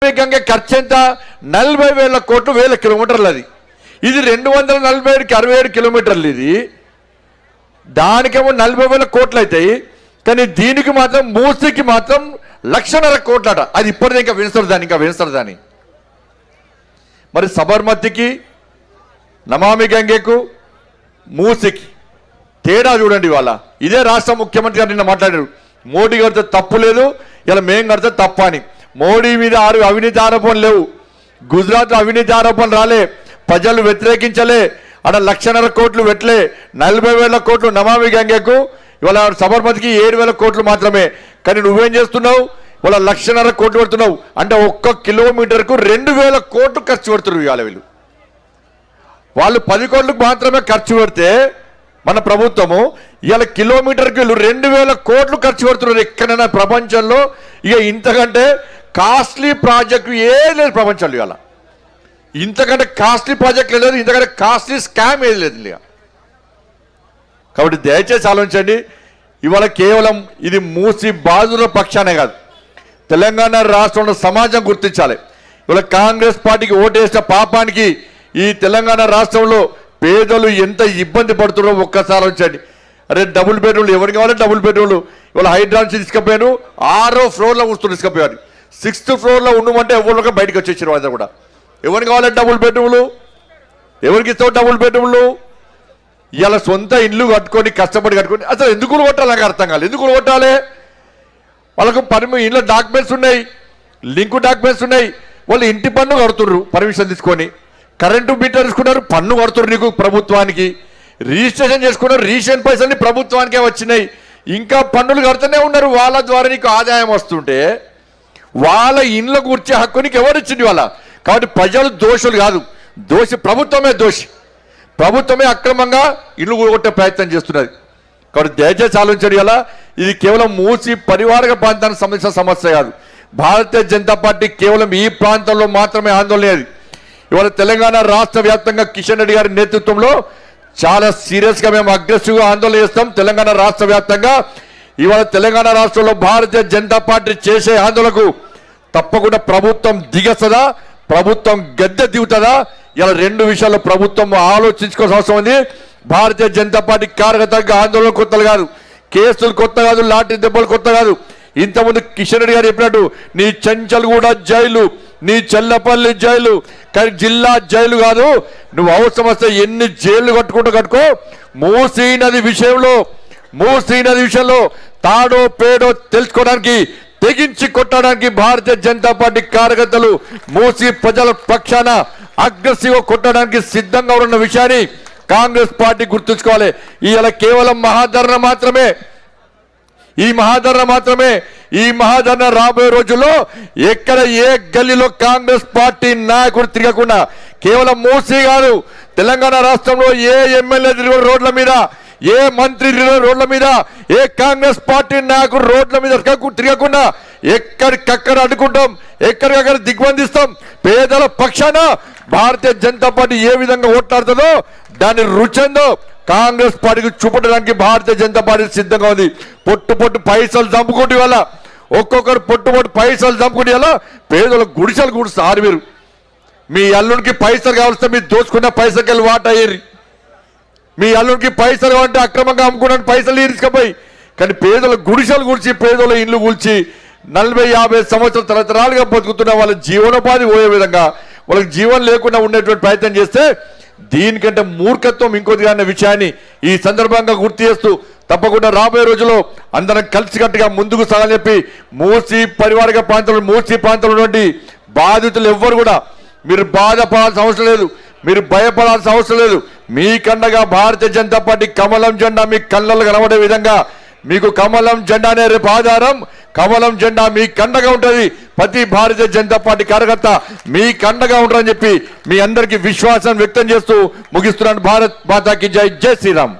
గంగే ఖర్చు ఎంత 40,000 కోట్లు 1000 కిలోమీటర్లు అది. ఇది 247కి 67 కిలోమీటర్లు. ఇది దానికేమో 40,000 కోట్లు అవుతాయి. కానీ దీనికి మాత్రం మూసీకి మాత్రం 1,50,000 కోట్లట. అది ఇప్పటిది ఇంకా వినస్తారు దాన్ని. మరి సబర్మతికి, నమామి గంగేకు, మూసీకి తేడా చూడండి. ఇవాళ ఇదే రాష్ట్ర ముఖ్యమంత్రి గారు నిన్న మాట్లాడారు, మోడీ గారితో తప్పు లేదు, ఇలా మేం కడితే తప్ప అని. మోడీ మీద 6 అవినీతి ఆరోపణలు లేవు. గుజరాత్ అవినీతి ఆరోపణలు రాలే, ప్రజలు వ్యతిరేకించలే. అక్కడ 1,50,000 కోట్లు పెట్టలే. 40,000 కోట్లు నమామి గంగేకు, ఇవాళ సబర్మతికి 7,000 కోట్లు మాత్రమే. కానీ నువ్వేం చేస్తున్నావు? ఇవాళ 1,50,000 కోట్లు పెడుతున్నావు. అంటే ఒక్క కిలోమీటర్కు 2,000 కోట్లు ఖర్చు పెడుతున్నారు. ఇవాళ వాళ్ళు 10 కోట్లకు మాత్రమే ఖర్చు పెడితే మన ప్రభుత్వము ఇవాళ కిలోమీటర్కి 2,000 కోట్లు ఖర్చు పెడుతున్నారు. ఎక్కడైనా ప్రపంచంలో ఇక ఇంతకంటే కాస్ట్లీ ప్రాజెక్టు ఏది లేదు ప్రపంచంలో. ఇవాళ ఇంతకంటే కాస్ట్లీ ప్రాజెక్ట్ లేదు, ఇంతకంటే కాస్ట్లీ స్కామ్ ఏది లేదు ఇక. కాబట్టి దయచేసి ఆలోచించండి. ఇవాళ కేవలం ఇది మూసి బాధితుల పక్షానే కాదు, తెలంగాణ రాష్ట్రంలో సమాజం గుర్తించాలి. ఇవాళ కాంగ్రెస్ పార్టీకి ఓటేసిన పాపానికి ఈ తెలంగాణ రాష్ట్రంలో పేదలు ఎంత ఇబ్బంది పడుతున్నారో ఒక్కసారి ఆలోచించండి. అరే డబుల్ బెడ్రూమ్లు ఎవరికి కావాలి? డబుల్ బెడ్రూమ్లు ఇవాళ హైడ్రాన్స్ తీసుకుపోయాను, 6వ ఫ్లోర్లో కూర్చొని తీసుకుపోయారు. 6th ఫ్లోర్లో ఉండమంటే ఎవరికి బయటకు వచ్చేసారు. అందరూ కూడా ఎవరికి కావాలి డబుల్ బెడ్రూమ్లు? ఎవరికి ఇస్తావు డబుల్ బెడ్రూమ్లు? ఇవాళ సొంత ఇల్లు కట్టుకొని కష్టపడి కట్టుకొని అసలు ఎందుకు కొట్టాలి నాకు అర్థం కాలేదు. ఎందుకు కొట్టాలి? వాళ్ళకు ఇంట్లో డాక్యుమెంట్స్ ఉన్నాయి, లింకు డాక్యుమెంట్స్ ఉన్నాయి. వాళ్ళు ఇంటి పన్ను కడుతుర్రు పర్మిషన్ తీసుకొని, కరెంటు మీటర్ తీసుకున్నారు, పన్ను కడుతుర్రు నీకు ప్రభుత్వానికి. రిజిస్ట్రేషన్ చేసుకున్నారు, రిజిస్ట్రేషన్ పైసలు ప్రభుత్వానికే వచ్చినాయి. ఇంకా పన్నులు కడుతూనే ఉన్నారు. వాళ్ళ ద్వారా నీకు ఆదాయం వస్తుంటే వాళ్ళ ఇండ్ల కూర్చే హక్కు నీకు ఎవరిచ్చింది వాళ్ళ? కాబట్టి ప్రజలు దోషులు కాదు, ప్రభుత్వమే దోషి. ప్రభుత్వమే అక్రమంగా ఇల్లు కొట్టే ప్రయత్నం చేస్తున్నది. కాబట్టి దయచేసి ఆలోచించండి. అలా ఇది కేవలం మూసి పరివారక ప్రాంతానికి సంబంధించిన సమస్య కాదు. భారతీయ జనతా పార్టీ కేవలం ఈ ప్రాంతంలో మాత్రమే ఆందోళన లేదు. ఇవాళ తెలంగాణ రాష్ట్ర వ్యాప్తంగా కిషన్ రెడ్డి గారి నేతృత్వంలో చాలా సీరియస్గా మేము అగ్రెసివ్గా ఆందోళన చేస్తాం. తెలంగాణ రాష్ట్ర వ్యాప్తంగా ఇవాళ తెలంగాణ రాష్ట్రంలో భారతీయ జనతా పార్టీ చేసే ఆందోళనకు తప్పకుండా ప్రభుత్వం దిగస్తుందా, ప్రభుత్వం గద్దె దిగుతుందా? ఇలా 2 విషయాల్లో ప్రభుత్వం ఆలోచించుకోవాల్సిన అవసరం ఉంది. భారతీయ జనతా పార్టీ కార్యకర్తగా ఆందోళన కొత్తలు కాదు, కేసులు కొత్త కాదు, లాఠీ దెబ్బలు కొత్త కాదు. ఇంతకుముందు కిషన్ రెడ్డి గారు చెప్పినట్టు నీ చెంచల్గూడ జైలు, నీ చెల్లపల్లి జైలు, కానీ జిల్లా జైలు కాదు. నువ్వు అవసరం వస్తే ఎన్ని జైలు కట్టుకో. మూసీ నది విషయంలో తాడో పేడో తెలుసుకోవడానికి, తెగించి కొట్టడానికి భారతీయ జనతా పార్టీ కార్యకర్తలు మూసీ ప్రజల పక్షాన అగ్రెసివ్గా కొట్టడానికి సిద్ధంగా ఉన్న విషయాన్ని కాంగ్రెస్ పార్టీ గుర్తుంచుకోవాలి. ఇలా కేవలం మహాధరణ మాత్రమే. ఈ మహాధరణ రాబోయే రోజుల్లో ఎక్కడ ఏ గల్లీలో కాంగ్రెస్ పార్టీ నాయకుడు తిరగకుండా, కేవలం మూసీ కాదు తెలంగాణ రాష్ట్రంలో ఏ ఎమ్మెల్యే తిరిగిన రోడ్ల మీద, ఏ మంత్రి తిరిగిన రోడ్ల మీద, ఏ కాంగ్రెస్ పార్టీ నాయకుడు రోడ్ల మీద తిరగకుండా ఎక్కడికక్కడ అడ్డుకుంటాం, ఎక్కడికక్కడ దిగ్బంధిస్తాం. పేదల పక్షాన భారతీయ జనతా పార్టీ ఏ విధంగా ఓట్లాడుతుందో దాని రుచిందో కాంగ్రెస్ పార్టీకి చూపడానికి భారతీయ జనతా పార్టీ సిద్ధంగా ఉంది. పొట్టు పైసలు చంపుకుంటే వల్ల ఒక్కొక్కరు పొట్టు పైసలు చంపుకుంటే వల్ల పేదల గుడిసెలు కూడుస్తారు. మీరు మీ అల్లుడికి పైసలు కావాల్స్తే మీరు దోచుకున్న పైసలకి వెళ్ళి వాట అయ్యేది. మీ అల్లుడికి పైసలు కావాలంటే అక్రమంగా అమ్ముకున్న పైసలు తీసుకుపోయి, కానీ పేదల గుడిసెలు కూర్చి, పేదల ఇల్లు కూల్చి 40-50 సంవత్సరాల తరతరాలుగా బతుకుతున్న వాళ్ళ జీవనోపాధి పోయే విధంగా, వాళ్ళకి జీవనం లేకుండా ఉండేటువంటి ప్రయత్నం చేస్తే దీనికంటే మూర్ఖత్వం ఇంకోటిగా అన్న విషయాన్ని ఈ సందర్భంగా గుర్తు చేస్తూ తప్పకుండా రాబోయే రోజుల్లో అందరం కలిసికట్టుగా ముందుకు సాగాలని చెప్పి మూసీ పరివారక ప్రాంతంలో, మూసీ ప్రాంతంలో నుండి బాధితులు ఎవ్వరు కూడా మీరు బాధపడాల్సిన అవసరం లేదు, మీరు భయపడాల్సిన అవసరం లేదు. మీకండగా భారతీయ జనతా పార్టీ కమలం జెండా మీ కళ్ళల్లో కనబడే విధంగా మీకు కమలం జెండానే రేపు ఆధారం. కమలం జెండా మీ కండగా ఉంటుంది. ప్రతి భారతీయ జనతా పార్టీ కార్యకర్త మీ కండగా ఉంటారని చెప్పి మీ అందరికీ విశ్వాసం వ్యక్తం చేస్తూ ముగిస్తున్నాను. భారత్ మాతాకి జై, జై శ్రీరామ్.